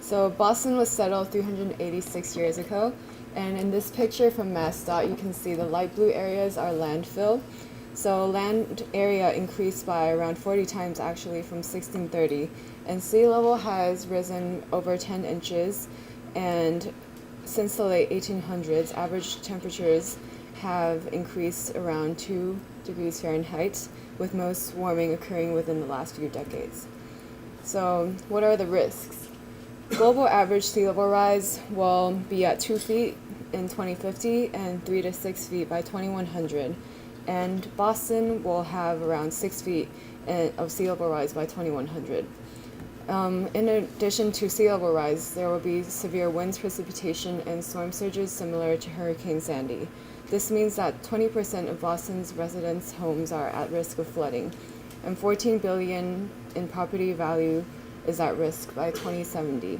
So Boston was settled 386 years ago, and in this picture from MassDOT, you can see the light blue areas are landfill. So land area increased by around 40 times actually from 1630, and sea level has risen over 10 inches, and since the late 1800s, average temperatures have increased around 2 degrees Fahrenheit, with most warming occurring within the last few decades. So what are the risks? Global average sea level rise will be at 2 feet in 2050 and 3 to 6 feet by 2100. And Boston will have around 6 feet of sea level rise by 2100. In addition to sea level rise, there will be severe winds, precipitation, and storm surges similar to Hurricane Sandy. This means that 20% of Boston's residents' homes are at risk of flooding, and $14 billion in property value is at risk by 2070.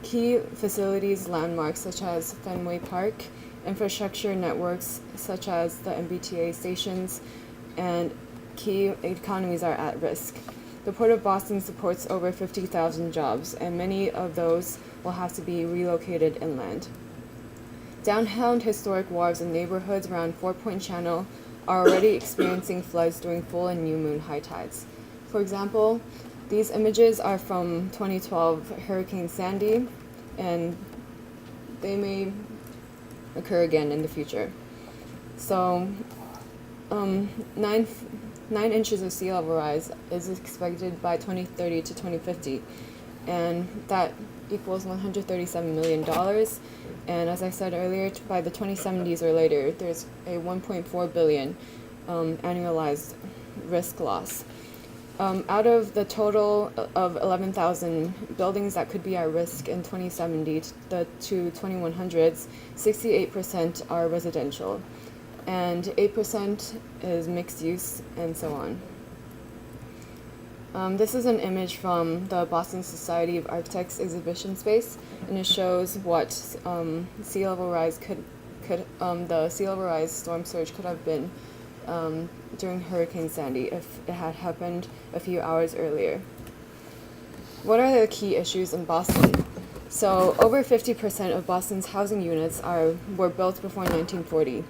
Key facilities, landmarks such as Fenway Park, infrastructure networks such as the MBTA stations, and key economies are at risk. The Port of Boston supports over 50,000 jobs, and many of those will have to be relocated inland. Downtown historic wharves and neighborhoods around Fort Point Channel are already experiencing floods during full and new moon high tides. For example, these images are from 2012 Hurricane Sandy, and they may occur again in the future. So, 9 inches of sea level rise is expected by 2030 to 2050, and that equals $137 million. And as I said earlier, by the 2070s or later, there's a $1.4 billion annualized risk loss. Out of the total of 11,000 buildings that could be at risk in 2070 to 2100s, 68% are residential, and 8% is mixed use, and so on. This is an image from the Boston Society of Architects exhibition space, and it shows what sea level rise the sea level rise storm surge could have been during Hurricane Sandy if it had happened a few hours earlier. What are the key issues in Boston? So over 50% of Boston's housing units were built before 1940.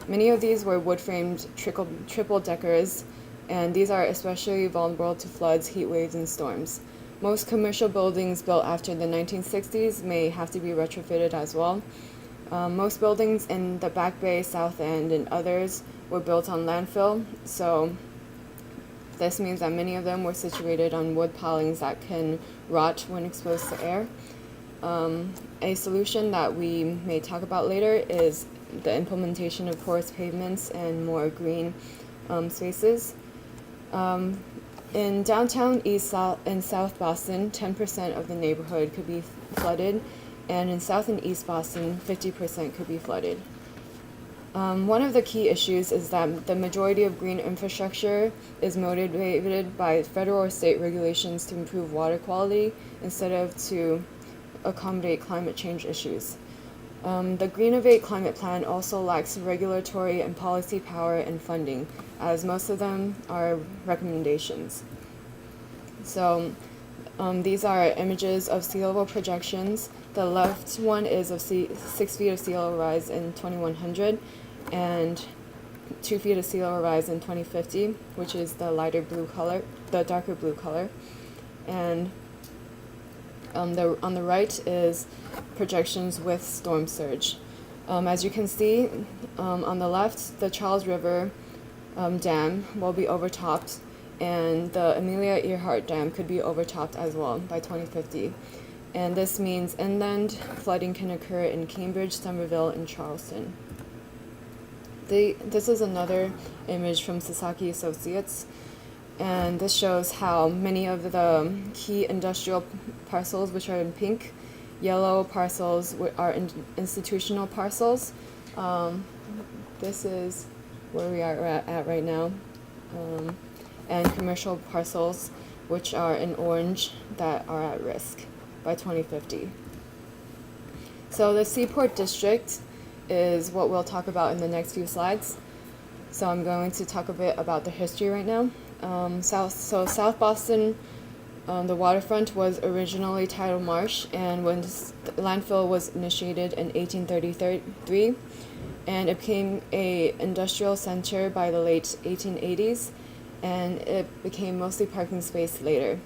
Many of these were wood-framed triple-deckers, and these are especially vulnerable to floods, heat waves, and storms. Most commercial buildings built after the 1960s may have to be retrofitted as well. Most buildings in the Back Bay, South End, and others were built on landfill, so this means that many of them were situated on wood pilings that can rot when exposed to air. A solution that we may talk about later is the implementation of porous pavements and more green spaces. In downtown East and South Boston, 10% of the neighborhood could be flooded, and in South and East Boston, 50% could be flooded. One of the key issues is that the majority of green infrastructure is motivated by federal or state regulations to improve water quality instead of to accommodate climate change issues. The Greenovate climate plan also lacks regulatory and policy power and funding, as most of them are recommendations. So these are images of sea level projections. The left one is of 6 feet of sea level rise in 2100 and 2 feet of sea level rise in 2050, which is the darker blue color. And on the right is projections with storm surge. As you can see, on the left, the Charles River Dam will be overtopped, and the Amelia Earhart Dam could be overtopped as well by 2050. And this means inland flooding can occur in Cambridge, Somerville, and Charleston. This is another image from Sasaki Associates, and this shows how many of the key industrial parcels, which are in pink, yellow parcels are institutional parcels. This is where we are at right now, and commercial parcels, which are in orange, that are at risk by 2050. So the Seaport District is what we'll talk about in the next few slides. So I'm going to talk a bit about the history right now. South Boston The waterfront was originally tidal marsh, and when the landfill was initiated in 1833, and it became a industrial center by the late 1880s, and it became mostly parking space later.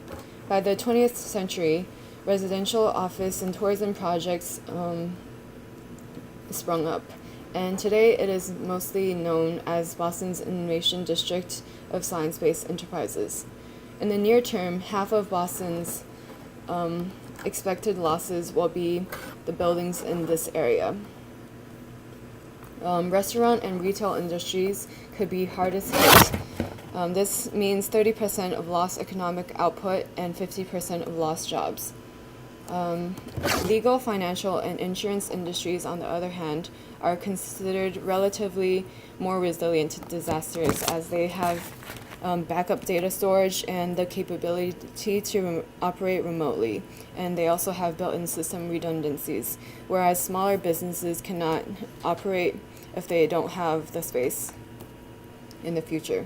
By the 20th century, residential, office, and tourism projects sprung up, and today it is mostly known as Boston's Innovation District of Science-Based Enterprises. In the near term, half of Boston's expected losses will be the buildings in this area. Restaurant and retail industries could be hardest hit. This means 30% of lost economic output and 50% of lost jobs. Legal, financial, and insurance industries, on the other hand, are considered relatively more resilient to disasters as they have backup data storage and the capability to operate remotely. And they also have built-in system redundancies, whereas smaller businesses cannot operate if they don't have the space in the future.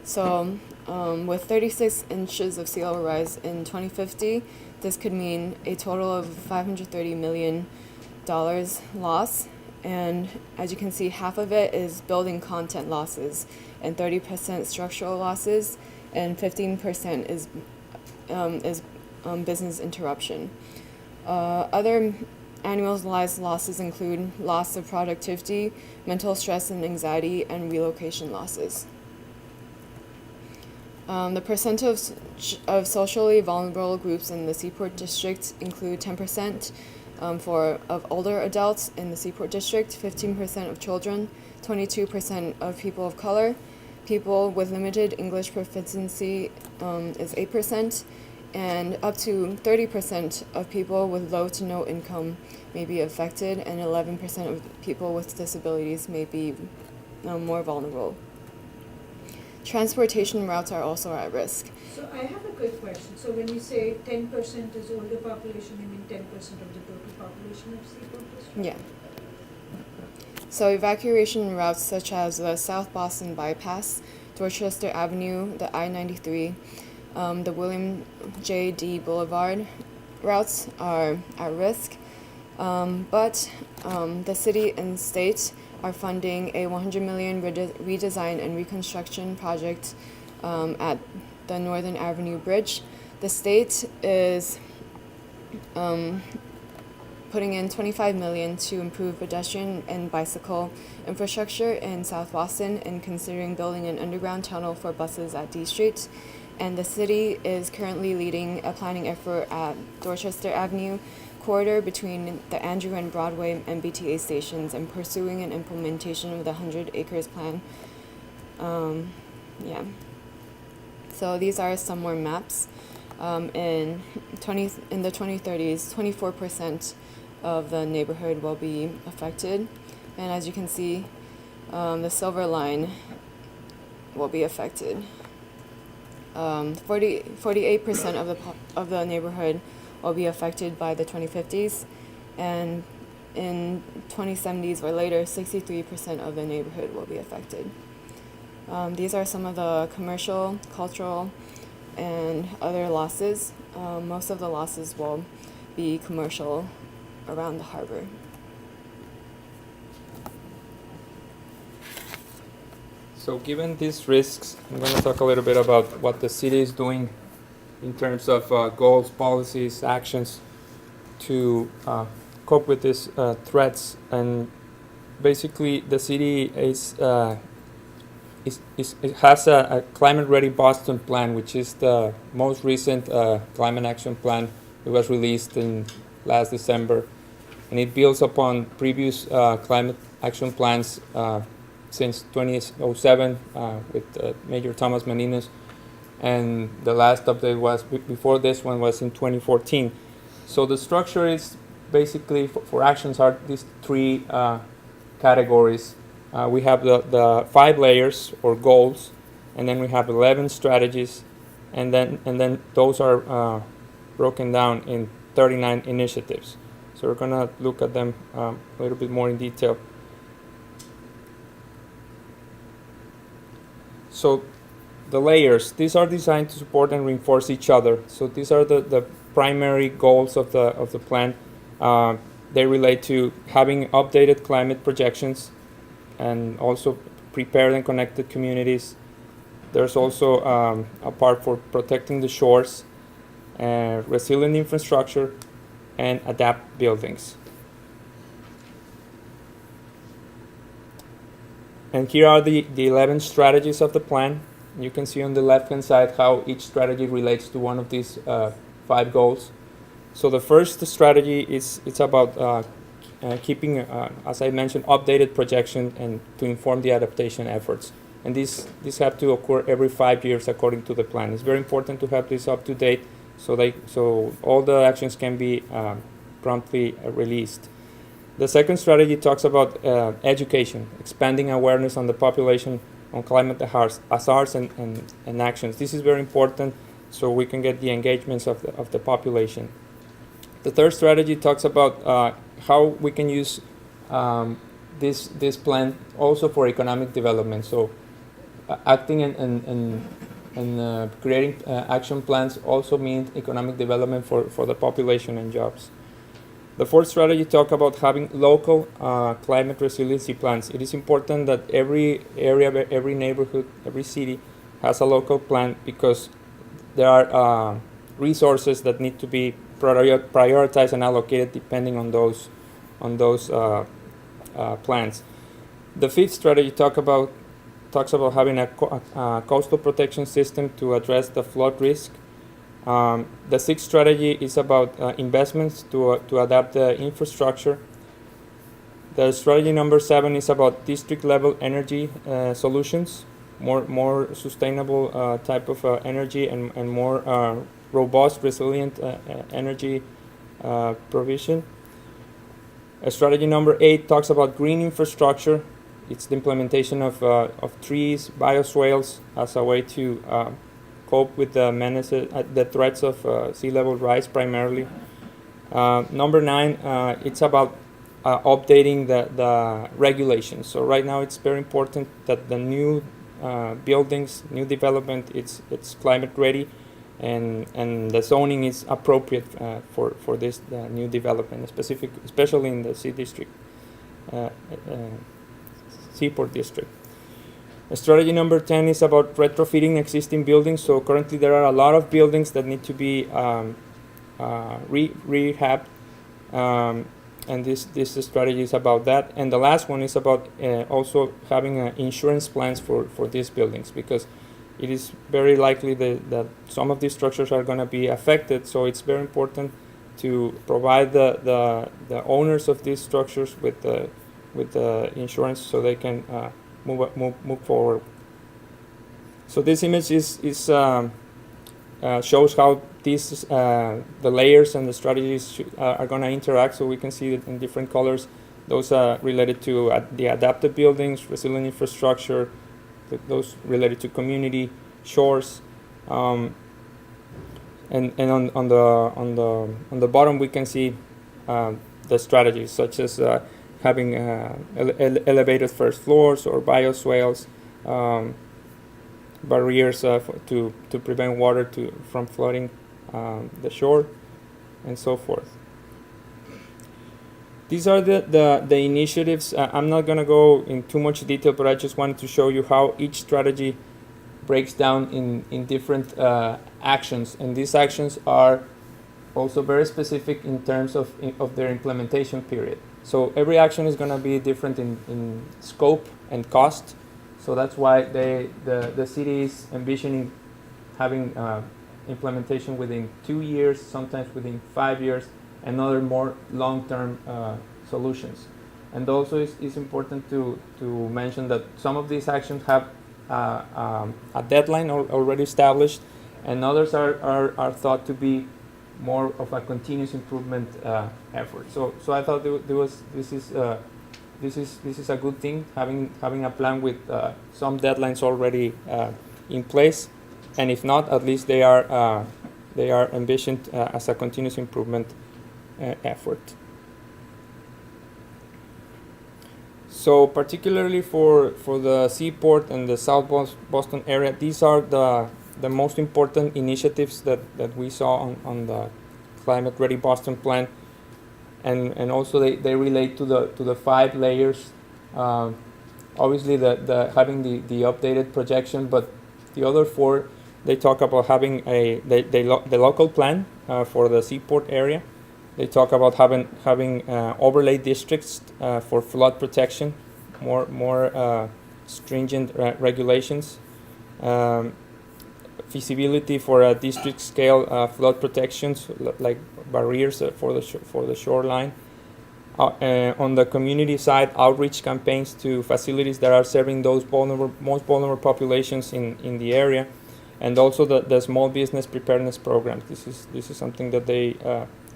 So with 36 inches of sea level rise in 2050, this could mean a total of $530 million loss. And as you can see, half of it is building content losses, and 30% structural losses, and 15% is business interruption. Other annualized losses include loss of productivity, mental stress and anxiety, and relocation losses. The percentage of socially vulnerable groups in the Seaport District include 10% of older adults in the Seaport District, 15% of children, 22% of people of color. People with limited English proficiency is 8%, and up to 30% of people with low to no income may be affected, and 11% of people with disabilities may be more vulnerable. Transportation routes are also at risk. So I have a quick question. So when you say 10% is older population, you mean 10% of the total population of Seaport District? Yeah. So evacuation routes such as the South Boston Bypass, Dorchester Avenue, the I-93, the William J. D. Boulevard routes are at risk, but the city and state are funding a $100 million redesign and reconstruction project at the Northern Avenue Bridge. The state is putting in $25 million to improve pedestrian and bicycle infrastructure in South Boston, and considering building an underground tunnel for buses at D Street. And the city is currently leading a planning effort at Dorchester Avenue corridor between the Andrew and Broadway MBTA stations, and pursuing an implementation of the 100 acres plan. So these are some more maps. In the 2030s, 24% of the neighborhood will be affected, and as you can see, the Silver Line will be affected. 48% of the neighborhood will be affected by the 2050s, and in 2070s or later, 63% of the neighborhood will be affected. These are some of the commercial, cultural, and other losses. Most of the losses will be commercial around the harbor. So given these risks, I'm going to talk a little bit about what the city is doing in terms of goals, policies, actions to cope with these threats. And basically, the city it has a Climate Ready Boston plan, which is the most recent climate action plan. It was released in last December, and it builds upon previous climate action plans since 2007 with Major Thomas Meninas, and the last update was before this one was in 2014. So the structure is basically for actions are these three categories. We have the 5 layers or goals, and then we have 11 strategies, and then those are broken down in 39 initiatives. So we're gonna look at them a little bit more in detail. So the layers, these are designed to support and reinforce each other. So these are the primary goals of the plan. They relate to having updated climate projections and also prepared and connected communities. There's also a part for protecting the shores, resilient infrastructure, and adapt buildings. And here are the 11 strategies of the plan. You can see on the left-hand side how each strategy relates to one of these 5 goals. So the first strategy it's about keeping, as I mentioned, updated projection and to inform the adaptation efforts. And these have to occur every 5 years according to the plan. It's very important to have this up to date so all the actions can be promptly released. The second strategy talks about education, expanding awareness on the population on climate hazards and actions. This is very important so we can get the engagements of the population. The third strategy talks about how we can use this plan also for economic development. So acting and creating action plans also means economic development for the population and jobs. The fourth strategy talks about having local climate resiliency plans. It is important that every area, every neighborhood, every city has a local plan because there are resources that need to be prioritized and allocated depending on those plans. The fifth strategy talks about having a coastal protection system to address the flood risk. The sixth strategy is about investments to adapt the infrastructure. The strategy number 7 is about district level energy solutions, more sustainable type of energy and more robust, resilient energy provision. Strategy number 8 talks about green infrastructure. It's the implementation of trees, bioswales as a way to cope with the menaces, the threats of sea level rise primarily. Number 9, it's about updating the regulations. So right now it's very important that the new buildings, new development, it's climate ready, and the zoning is appropriate for this new development, especially in the Seaport District. Strategy number 10 is about retrofitting existing buildings. So currently there are a lot of buildings that need to be rehabbed, and this strategy is about that. And the last one is about also having insurance plans for these buildings, because it is very likely that some of these structures are going to be affected. So it's very important to provide the owners of these structures with the insurance so they can move forward. So this image shows how these the layers and the strategies are going to interact. So we can see it in different colors. Those are related to the adapted buildings, resilient infrastructure, those related to community, shores, and on the bottom we can see the strategies such as having elevated first floors or bioswales, barriers to prevent water from flooding the shore, and so forth. These are the initiatives. I'm not going to go in too much detail, but I just wanted to show you how each strategy breaks down in different actions, and these actions are also very specific in terms of their implementation period. So every action is going to be different in scope and cost. So that's why the city is envisioning having implementation within 2 years, sometimes within 5 years, and other more long-term solutions. And also it's important to mention that some of these actions have a deadline already established, and others are thought to be more of a continuous improvement effort. So I thought this is a good thing, having a plan with some deadlines already in place, and if not, at least they are envisioned as a continuous improvement effort. So particularly for the seaport and the South Boston area, these are the most important initiatives that we saw on the Climate Ready Boston plan, and also they relate to the 5 layers. Obviously the having the updated projection, but the other 4, they talk about having the local plan for the seaport area. They talk about having overlay districts for flood protection, more stringent regulations, feasibility for a district scale flood protections like barriers for the shoreline. On the community side, outreach campaigns to facilities that are serving those most vulnerable populations in the area, and also the small business preparedness programs. This is something that they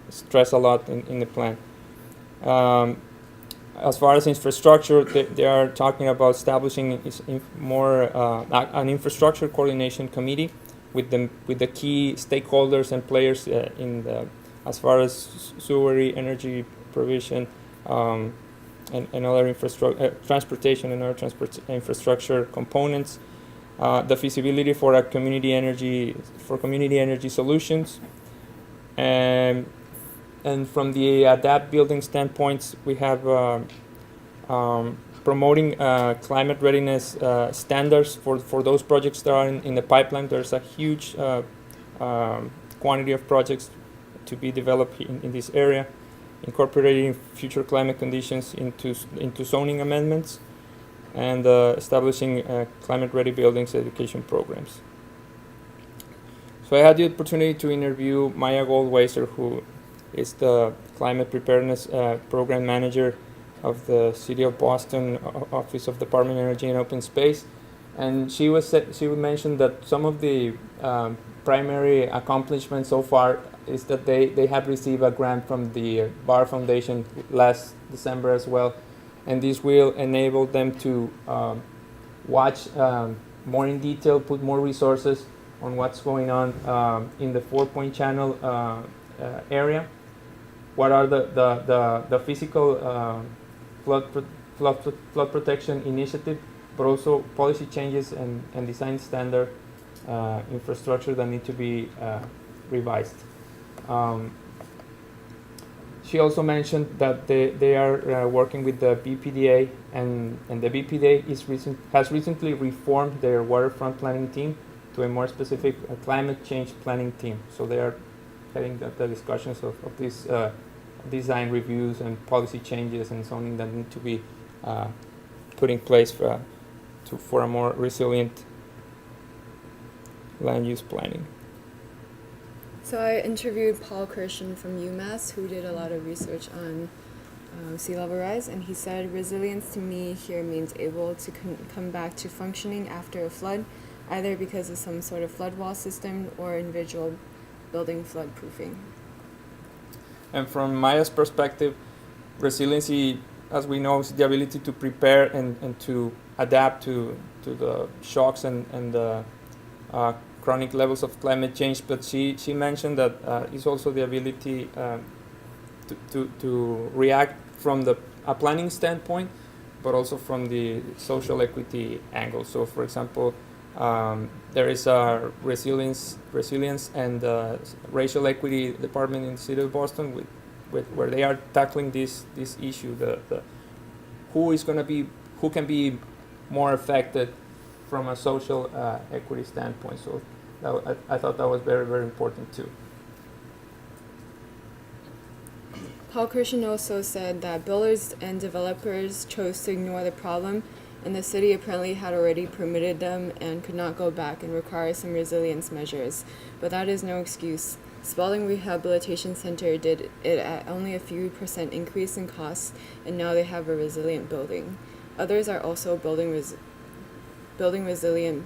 stress a lot in the plan. As far as infrastructure, they are talking about establishing an infrastructure coordination committee with the key stakeholders and players as far as sewer, energy provision, and other transportation and other infrastructure components. The feasibility for community energy solutions, and from the adapt building standpoints, we have promoting climate readiness standards for those projects that are in the pipeline. There's a huge quantity of projects to be developed in this area, incorporating future climate conditions into zoning amendments, and establishing climate-ready buildings education programs. So I had the opportunity to interview Maya Goldwasser, who is the Climate Preparedness Program Manager of the City of Boston Office of Department of Energy and Open Space, and she mentioned that some of the primary accomplishments so far is that they have received a grant from the Barr Foundation last December as well, and this will enable them to watch more in detail, put more resources on what's going on in the 4-point channel area. What are the physical flood protection initiative, but also policy changes and design standard infrastructure that need to be revised. She also mentioned that they are working with the BPDA, and the BPDA has recently reformed their waterfront planning team to a more specific climate change planning team. So they are having the discussions of these design reviews and policy changes and zoning that need to be put in place for a more resilient land use planning. So I interviewed Paul Kirshen from UMass, who did a lot of research on sea level rise, and he said resilience to me here means able to come back to functioning after a flood, either because of some sort of flood wall system or individual building flood proofing. And from Maya's perspective, resiliency, as we know, is the ability to prepare and to adapt to the shocks and the chronic levels of climate change. But she mentioned that it's also the ability to react from a planning standpoint, but also from the social equity angle. So, for example, there is a resilience and racial equity department in the city of Boston where they are tackling this issue, the who can be more affected from a social equity standpoint. So I thought that was very, very important too. Paul Kirshen also said that builders and developers chose to ignore the problem, and the city apparently had already permitted them and could not go back and require some resilience measures. But that is no excuse. Spalding Rehabilitation Center did it at only a few % increase in costs, and now they have a resilient building. Others are also flooding resilient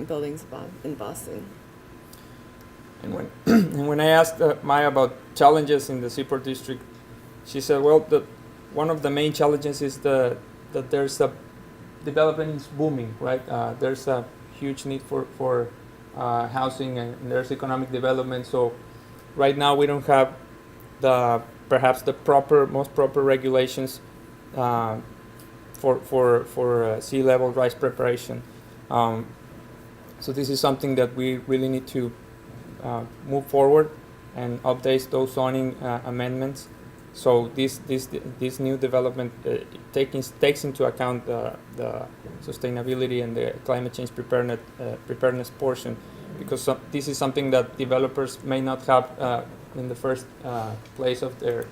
buildings in Boston. And when I asked Maya about challenges in the Seaport District, she said, well, one of the main challenges is that there's a development is booming, right? There's a huge need for housing, and there's economic development. So right now we don't have perhaps the most proper regulations for sea level rise preparation. So this is something that we really need to move forward and update those zoning amendments. So this new development takes into account the sustainability and the climate change preparedness portion, because this is something that developers may not have in the first place of their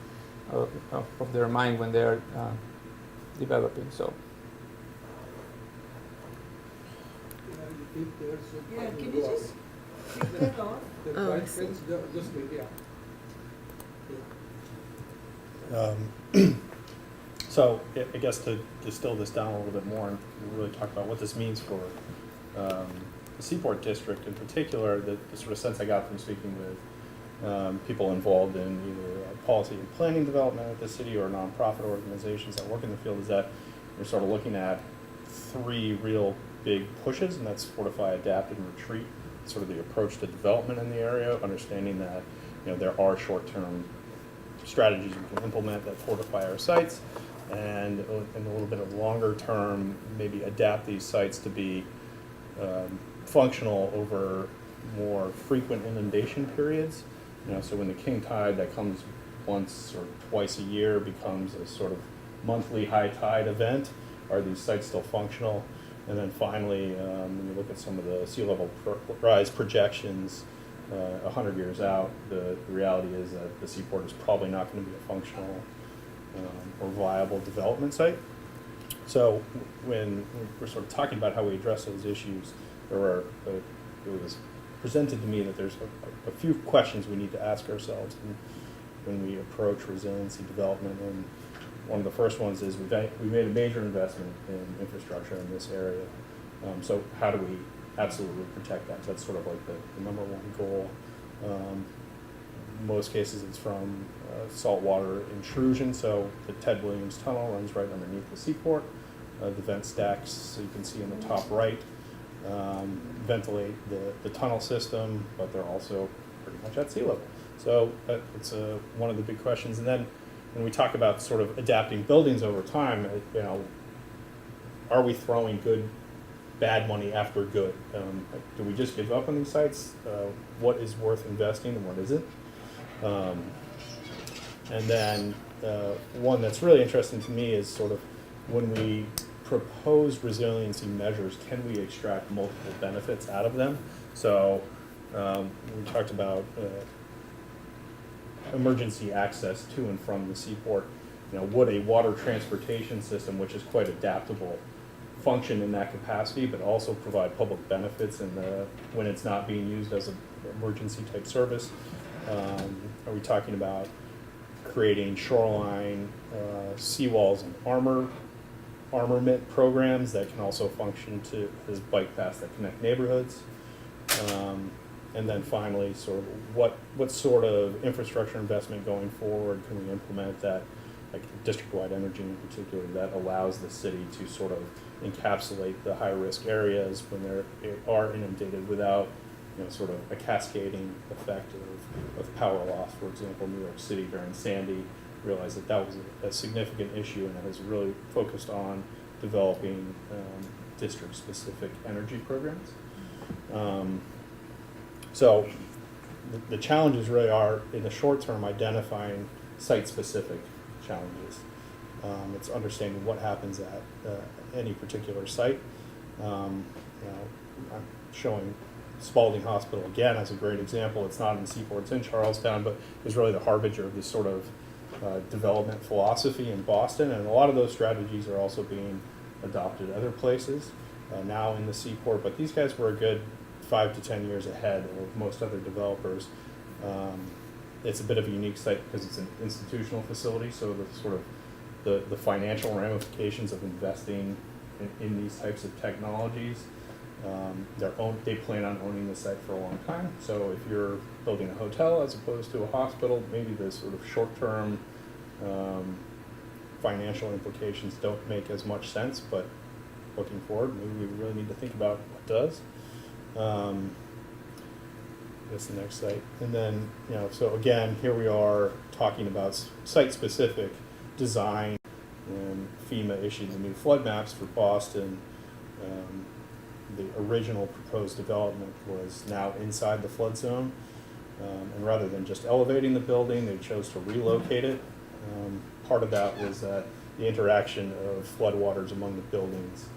mind when they are developing. So Yeah, can you just take that off? Oh, I see. Just wait, yeah. So I guess to distill this down a little bit more and really talk about what this means for the Seaport District in particular, the sort of sense I got from speaking with people involved in either policy and planning development at the city or nonprofit organizations that work in the field is that we're sort of looking at three real big pushes, and that's fortify, adapt, and retreat. Sort of the approach to development in the area, understanding that there are short-term strategies we can implement that fortify our sites, and in a little bit of longer term, maybe adapt these sites to be functional over more frequent inundation periods. So when the king tide that comes once or twice a year becomes a sort of monthly high tide event, are these sites still functional? And then finally, when you look at some of the sea level rise projections 100 years out, the reality is that the seaport is probably not going to be a functional or viable development site. So when we're sort of talking about how we address those issues, it was presented to me that there's a few questions we need to ask ourselves when we approach resiliency development. And one of the first ones is we made a major investment in infrastructure in this area. So how do we absolutely protect that? That's sort of like the number one goal. In most cases, it's from saltwater intrusion. So the Ted Williams Tunnel runs right underneath the seaport. The vent stacks, so you can see in the top right, ventilate the tunnel system, but they're also pretty much at sea level. So it's one of the big questions. And then when we talk about sort of adapting buildings over time, are we throwing bad money after good? Do we just give up on these sites? What is worth investing and what isn't? And then one that's really interesting to me is sort of when we propose resiliency measures, can we extract multiple benefits out of them? So we talked about emergency access to and from the seaport. Would a water transportation system, which is quite adaptable, function in that capacity, but also provide public benefits when it's not being used as an emergency type service? Are we talking about creating shoreline seawalls and armament programs that can also function as bike paths that connect neighborhoods? And then finally, sort of what sort of infrastructure investment going forward can we implement that, like district-wide energy in particular, that allows the city to sort of encapsulate the high-risk areas when they are inundated without, sort of a cascading effect of power loss. For example, New York City during Sandy realized that was a significant issue, and it has really focused on developing district-specific energy programs. So the challenges really are, in the short term, identifying site-specific challenges. It's understanding what happens at any particular site. I'm showing Spalding Hospital again as a great example. It's not in the Seaport, it's in Charlestown, but is really the harbinger of this sort of development philosophy in Boston. And a lot of those strategies are also being adopted other places now in the Seaport. But these guys were a good 5 to 10 years ahead of most other developers. It's a bit of a unique site because it's an institutional facility, so the financial ramifications of investing in these types of technologies, they plan on owning the site for a long time. So if you're building a hotel as opposed to a hospital, maybe the sort of short-term financial implications don't make as much sense, but looking forward, maybe we really need to think about what does. That's the next site. And then, so again, here we are talking about site-specific design when FEMA issued the new flood maps for Boston, the original proposed development was now inside the flood zone. And rather than just elevating the building, they chose to relocate it. Part of that was that the interaction of floodwaters among the buildings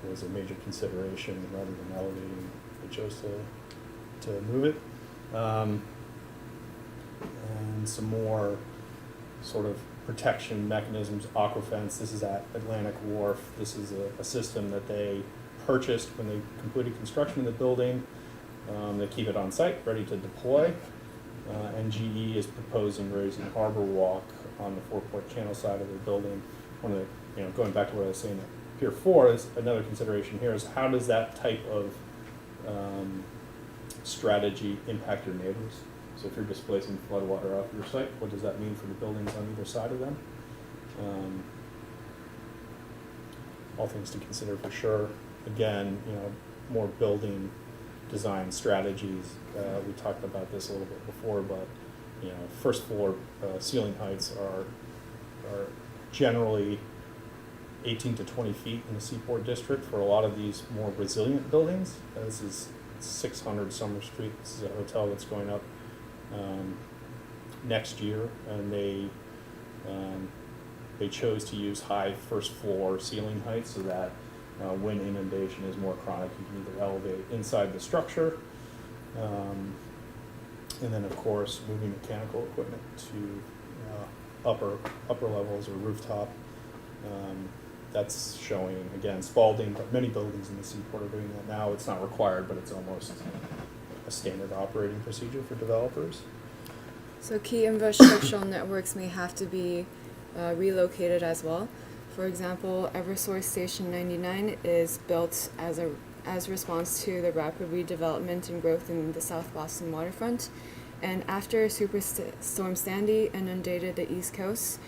was a major consideration. And rather than elevating, they chose to move it. And some more sort of protection mechanisms, aquafence. This is at Atlantic Wharf. This is a system that they purchased when they completed construction of the building. They keep it on site, ready to deploy. And GE is proposing raising Harbor Walk on the Four Point Channel side of the building. One of the, going back to what I was saying at Pier 4, is another consideration here is how does that type of strategy impact your neighbors? So if you're displacing floodwater off your site, what does that mean for the buildings on either side of them? All things to consider for sure. Again, more building design strategies. We talked about this a little bit before, but first floor ceiling heights are generally 18 to 20 feet in the Seaport District for a lot of these more resilient buildings. This is 600 Summer Street. This is a hotel that's going up next year, and they chose to use high first floor ceiling heights so that when inundation is more chronic, you can either elevate inside the structure, and then of course moving mechanical equipment to upper levels or rooftop. That's showing, again, Spalding, but many buildings in the Seaport are doing that now. It's not required, but it's almost a standard operating procedure for developers. So key infrastructural networks may have to be relocated as well. For example, Eversource Station 99 is built as response to the rapid redevelopment and growth in the South Boston waterfront. And after Superstorm Sandy inundated the East Coast,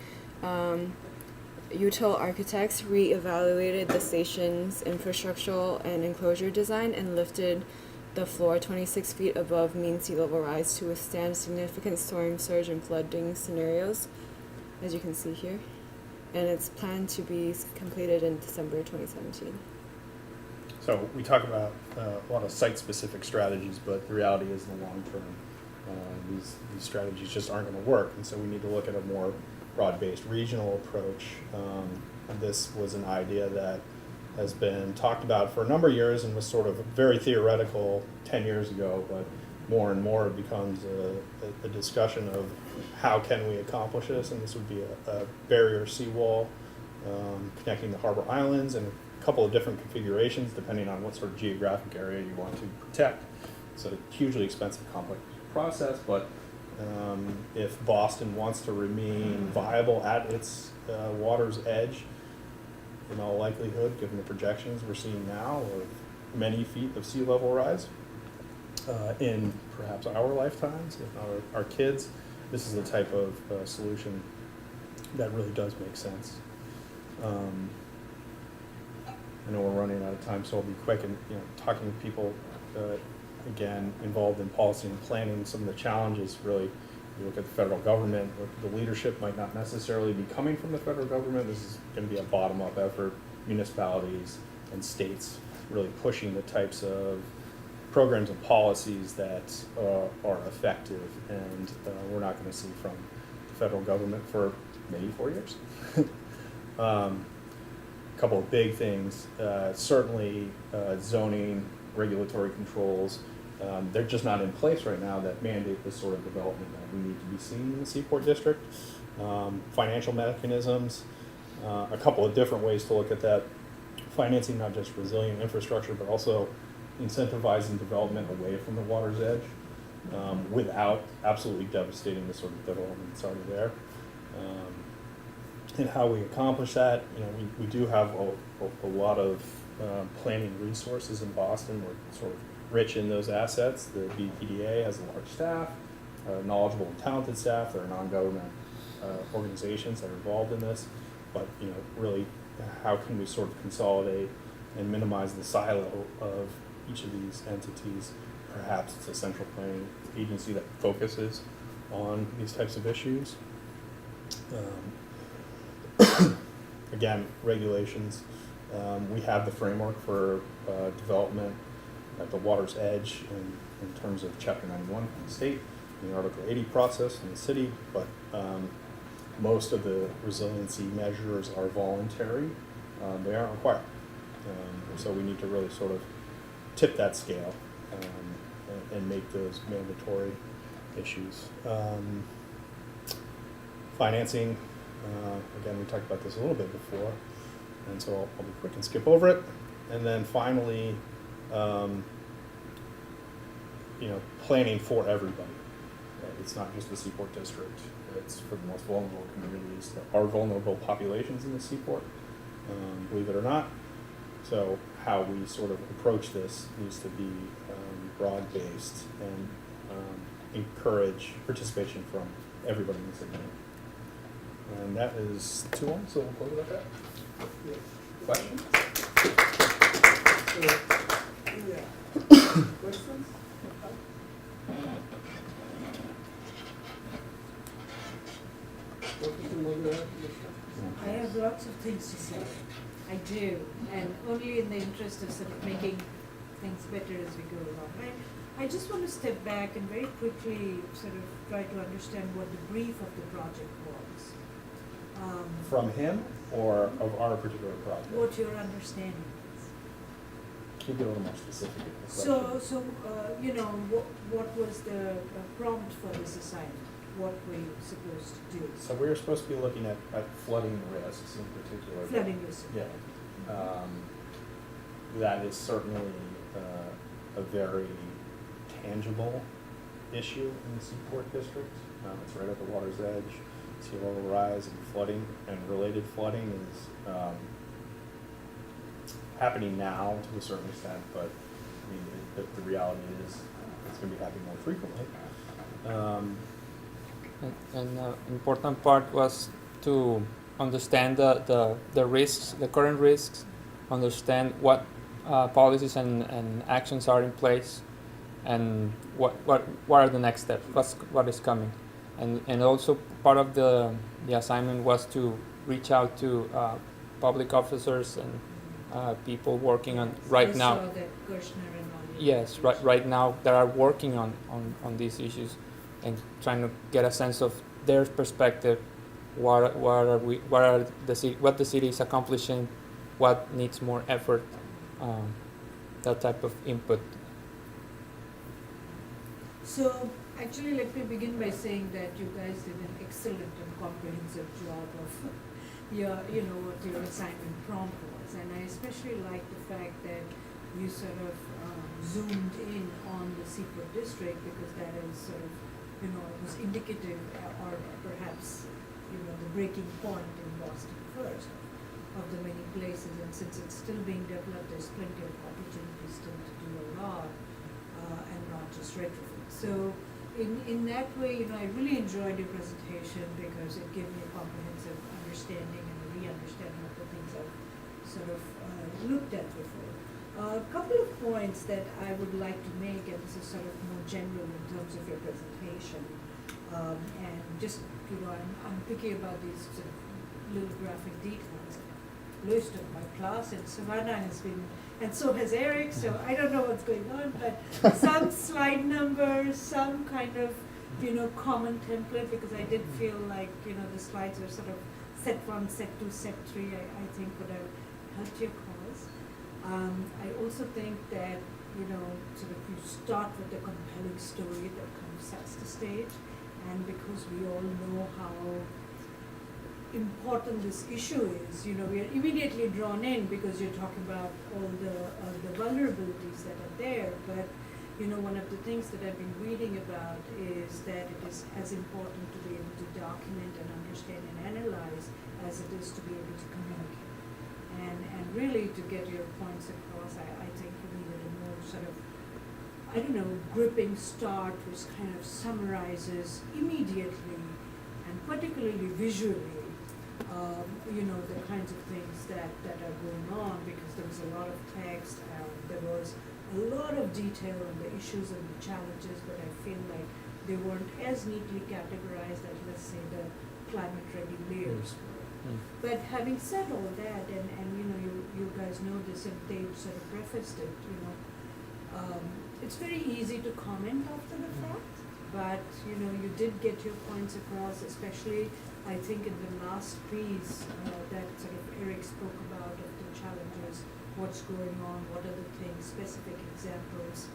Util Architects reevaluated the station's infrastructural and enclosure design and lifted the floor 26 feet above mean sea level rise to withstand significant storm surge and flooding scenarios, as you can see here. And it's planned to be completed in December 2017. So we talk about a lot of site-specific strategies, but the reality is in the long term, these strategies just aren't going to work. And so we need to look at a more broad-based regional approach. This was an idea that has been talked about for a number of years and was sort of very theoretical 10 years ago, but more and more it becomes a discussion of how can we accomplish this, and this would be a barrier seawall connecting the harbor islands in a couple of different configurations depending on what sort of geographic area you want to protect. It's a hugely expensive, complex process, but if Boston wants to remain viable at its water's edge, in all likelihood, given the projections we're seeing now of many feet of sea level rise in perhaps our lifetimes, if not our kids, this is the type of solution that really does make sense. I know we're running out of time, so I'll be quick. And talking with people again involved in policy and planning, some of the challenges really. You look at the federal government, the leadership might not necessarily be coming from the federal government. This is going to be a bottom-up effort. Municipalities and states really pushing the types of programs and policies that are effective, and we're not going to see from the federal government for maybe 4 years. A couple of big things, certainly zoning, regulatory controls. They're just not in place right now that mandate this sort of development that we need to be seeing in the Seaport District. Financial mechanisms, a couple of different ways to look at that. Financing not just resilient infrastructure, but also incentivizing development away from the water's edge without absolutely devastating the sort of development that's already there. And how we accomplish that, we do have a lot of planning resources in Boston. We're sort of rich in those assets. The BPDA has a large staff, knowledgeable and talented staff. There are non-government organizations that are involved in this. But really, how can we sort of consolidate and minimize the silo of each of these entities? Perhaps it's a central planning agency that focuses on these types of issues. again, regulations. We have the framework for development at the water's edge in terms of Chapter 91 from the state, and the Article 80 process in the city, but most of the resiliency measures are voluntary. They aren't required. So we need to really sort of tip that scale and make those mandatory issues. Financing, again, we talked about this a little bit before, and so I'll be quick and skip over it. And then finally, planning for everybody. It's not just the Seaport District. It's for the most vulnerable communities. There are vulnerable populations in the Seaport, believe it or not. So how we sort of approach this needs to be broad-based and encourage participation from everybody in the city. And that is 2-1, so we'll close it at that. Questions? Questions? I have lots of things to say. I do, and only in the interest of sort of making things better as we go along. I just want to step back and very quickly sort of try to understand what the brief of the project was. From him or of our particular project? What your understanding is. Can you be a little more specific? in the So, question? what was the prompt for this assignment? What were you supposed to do? So we were supposed to be looking at flooding risks in particular. Flooding risk. Yeah. That is certainly a very tangible issue in the Seaport District. It's right at the water's edge. Sea level rise and flooding and related flooding is happening now to a certain extent, but I mean, the reality is it's going to be happening more frequently. And important part was to understand the risks, the current risks, understand what policies and actions are in place, and what are the next steps, what is coming. And also part of the assignment was to reach out to public officers and people working on right now. I saw that Gershner and all. Yes, right now that are working on these issues and trying to get a sense of their perspective. What the city is accomplishing, what needs more effort, that type of input. So, actually, let me begin by saying that you guys did an excellent and comprehensive job of what your assignment prompt was. And I especially like the fact that you sort of zoomed in on the Seaport District, because that is sort of, was indicative or perhaps, the breaking point in Boston first of the many places. And since it's still being developed, there's plenty of opportunities still to do a lot and not just retrofit. So in that way, I really enjoyed your presentation because it gave me a comprehensive understanding and a re-understanding of the things I've sort of looked at before. A couple of points that I would like to make, and this is sort of more general in terms of your presentation, and just, I'm picky about these sort of little graphic details. Most of my class in Savannah has been, and so has Eric, so I don't know what's going on, but some slide numbers, some kind of, common template, because I did feel like, the slides are sort of set 1, set 2, set 3, I think would have helped your cause. I also think that, sort of you start with a compelling story that kind of sets the stage, and because we all know how important this issue is, we are immediately drawn in because you're talking about all the vulnerabilities that are there, but one of the things that I've been reading about is that it is as important to be able to document and understand and analyze as it is to be able to communicate. And really to get your points across, I think you needed a more sort of, gripping start, which kind of summarizes immediately and particularly visually, the kinds of things that are going on, because there was a lot of text, there was a lot of detail on the issues and the challenges, but I feel like they weren't as neatly categorized as, let's say, the climate-ready layers were. But having said all that, and you know, you guys know this, and Dave sort of prefaced it, you know, it's very easy to comment after the fact, but you know, you did get your points across, especially I think in the last piece that sort of Eric spoke about of the challenges, what's going on, what are the things, specific examples,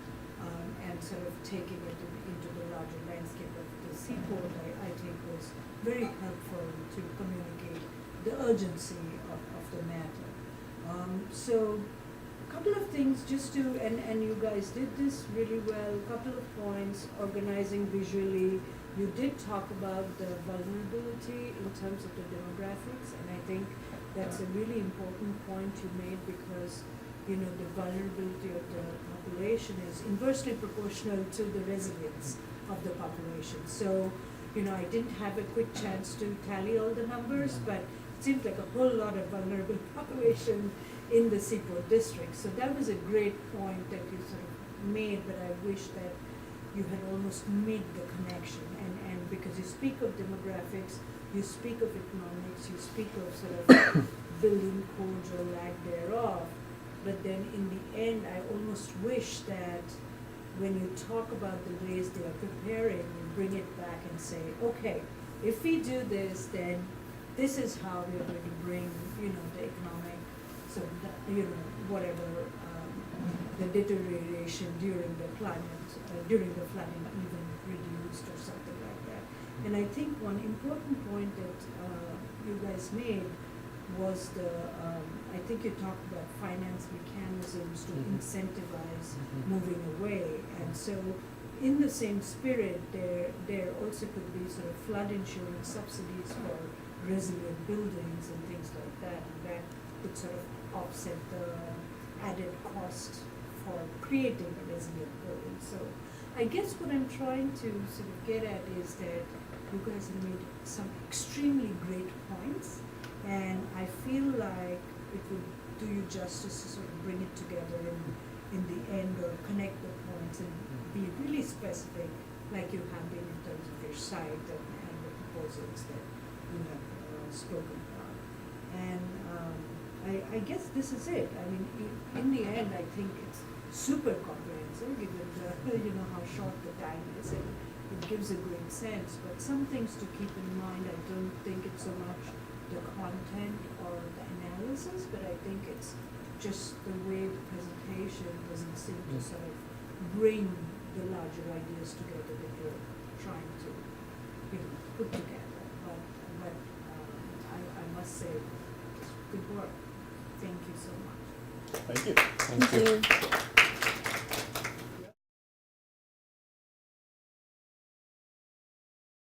and sort of taking it into the larger landscape of the seaport, I think was very helpful to communicate the urgency of the matter. So a couple of things just to, and you guys did this really well, a couple of points, organizing visually. You did talk about the vulnerability in terms of the demographics, and I think that's a really important point you made, because you know, the vulnerability of the population is inversely proportional to the resilience of the population. So, you know, I didn't have a quick chance to tally all the numbers, but it seemed like a whole lot of vulnerable population in the Seaport District. So that was a great point that you sort of made, but I wish that you had almost made the connection. And because you speak of demographics, you speak of economics, you speak of sort of building codes or lack thereof, but then in the end, I almost wish that when you talk about the ways they are preparing, you bring it back and say, okay, if we do this, then this is how we are going to bring, you know, the economic, so that, you know, whatever, the deterioration during the climate, during the flooding even reduced or something like that. And I think one important point that you guys made was the, I think you talked about finance mechanisms to incentivize moving away. And so in the same spirit, there also could be sort of flood insurance subsidies for resilient buildings and things like that. And that could sort of offset the added cost for creating a resilient building. So I guess what I'm trying to sort of get at is that you guys have made some extremely great points, and I feel like it would do you justice to sort of bring it together in the end, or connect the points and be really specific, like you have been in terms of your site and the proposals that you have spoken about. And I guess this is it. I mean, in the end, I think it's super comprehensive, given the, you know, how short the time is, and it gives a great sense. But some things to keep in mind, I don't think it's so much the content or the analysis, but I think it's just the way the presentation doesn't seem to sort of bring the larger ideas together that you're trying to, you know, put together. But I must say, it's good work. Thank you so much. Thank you. Thank you. Thank you.